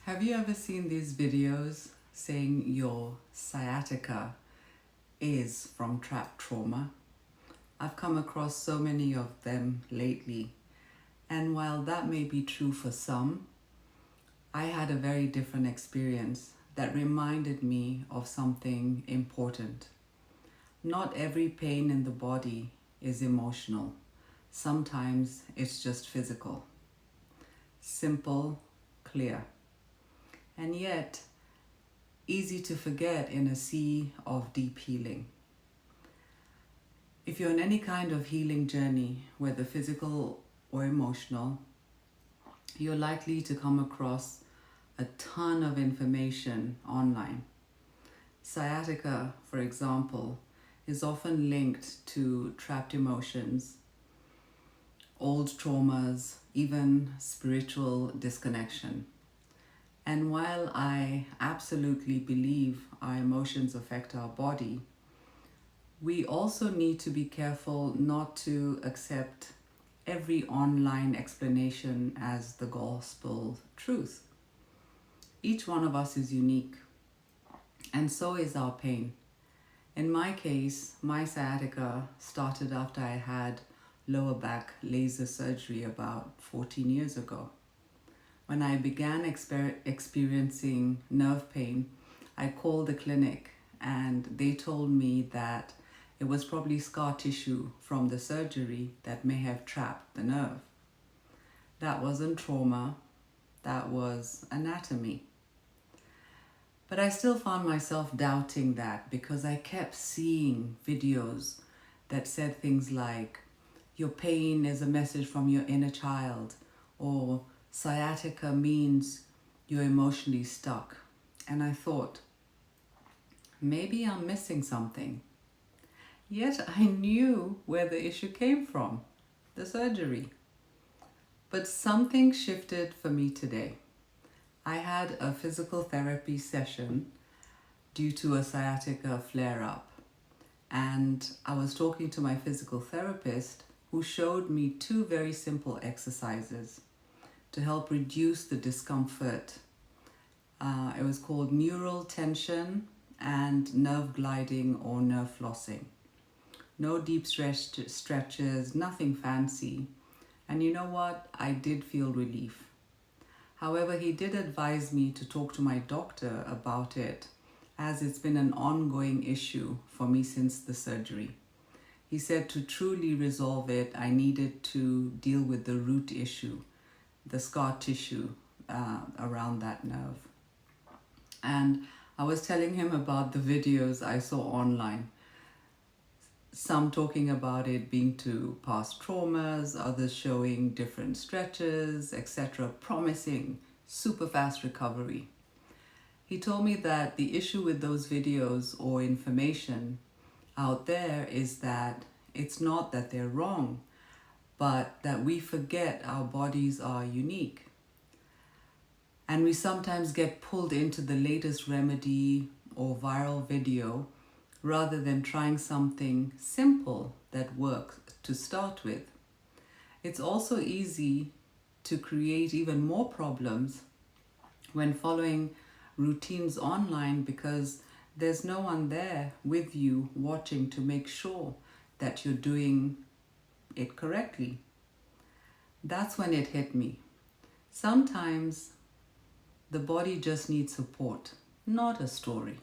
Have you ever seen these videos saying your sciatica is from trapped trauma? I've come across so many of them lately, and while that may be true for some, I had a very different experience that reminded me of something important. Not every pain in the body is emotional. Sometimes it's just physical. Simple, clear. And yet, easy to forget in a sea of deep healing. If you're on any kind of healing journey, whether physical or emotional, you're likely to come across a ton of information online. Sciatica, for example, is often linked to trapped emotions, old traumas, even spiritual disconnection. And while I absolutely believe our emotions affect our body, we also need to be careful not to accept every online explanation as the gospel truth. Each one of us is unique, and so is our pain. In my case, my sciatica started after I had lower back laser surgery about 14 years ago. When I began experiencing nerve pain, I called the clinic and they told me that it was probably scar tissue from the surgery that may have trapped the nerve. That wasn't trauma, that was anatomy. But I still found myself doubting that because I kept seeing videos that said things like, your pain is a message from your inner child, or sciatica means you're emotionally stuck. And I thought, maybe I'm missing something. Yet I knew where the issue came from, the surgery. But something shifted for me today. I had a physical therapy session due to a sciatica flare-up. And I was talking to my physical therapist who showed me two very simple exercises to help reduce the discomfort. It was called neural tension and nerve gliding or nerve flossing. No deep stretches, nothing fancy. And you know what? I did feel relief. However, he did advise me to talk to my doctor about it, as it's been an ongoing issue for me since the surgery. He said to truly resolve it, I needed to deal with the root issue, the scar tissue around that nerve. And I was telling him about the videos I saw online. Some talking about it being to past traumas, others showing different stretches, etc., promising super fast recovery. He told me that the issue with those videos or information out there is that it's not that they're wrong, but that we forget our bodies are unique. And we sometimes get pulled into the latest remedy or viral video rather than trying something simple that works to start with. It's also easy to create even more problems when following routines online because there's no one there with you watching to make sure that you're doing it correctly. That's when it hit me. Sometimes the body just needs support, not a story.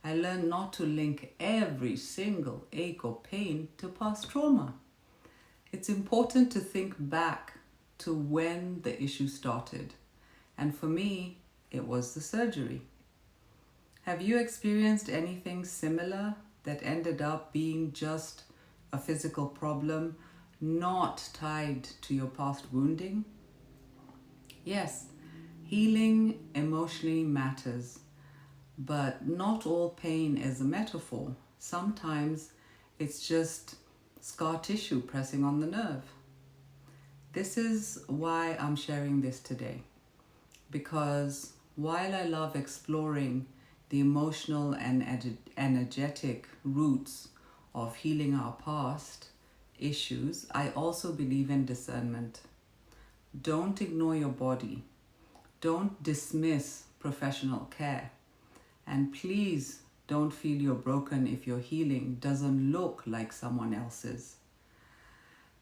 I learned not to link every single ache or pain to past trauma. It's important to think back to when the issue started. And for me, it was the surgery. Have you experienced anything similar that ended up being just a physical problem, not tied to your past wounding? Yes, healing emotionally matters. But not all pain is a metaphor. Sometimes it's just scar tissue pressing on the nerve. This is why I'm sharing this today. Because while I love exploring the emotional and energetic roots of healing our past issues, I also believe in discernment. Don't ignore your body. Don't dismiss professional care. And please don't feel you're broken if your healing doesn't look like someone else's.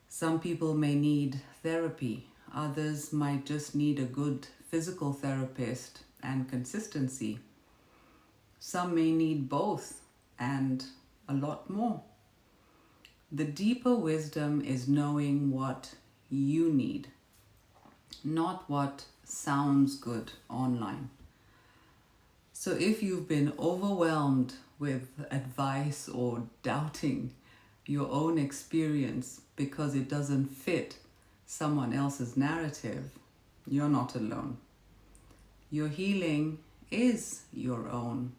Some people may need therapy. Others might just need a good physical therapist and consistency. Some may need both and a lot more. The deeper wisdom is knowing what you need, not what sounds good online. So if you've been overwhelmed with advice or doubting your own experience because it doesn't fit someone else's narrative, you're not alone. Your healing is your own.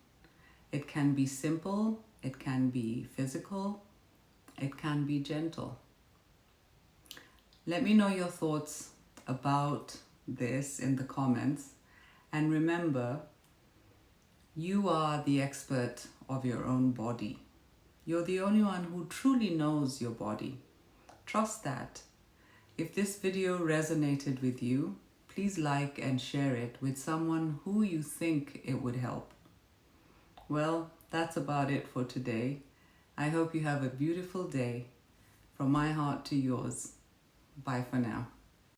It can be simple, it can be physical, it can be gentle. Let me know your thoughts about this in the comments. And remember, you are the expert of your own body. You're the only one who truly knows your body. Trust that. If this video resonated with you, please like and share it with someone who you think it would help. Well, that's about it for today. I hope you have a beautiful day. From my heart to yours. Bye for now.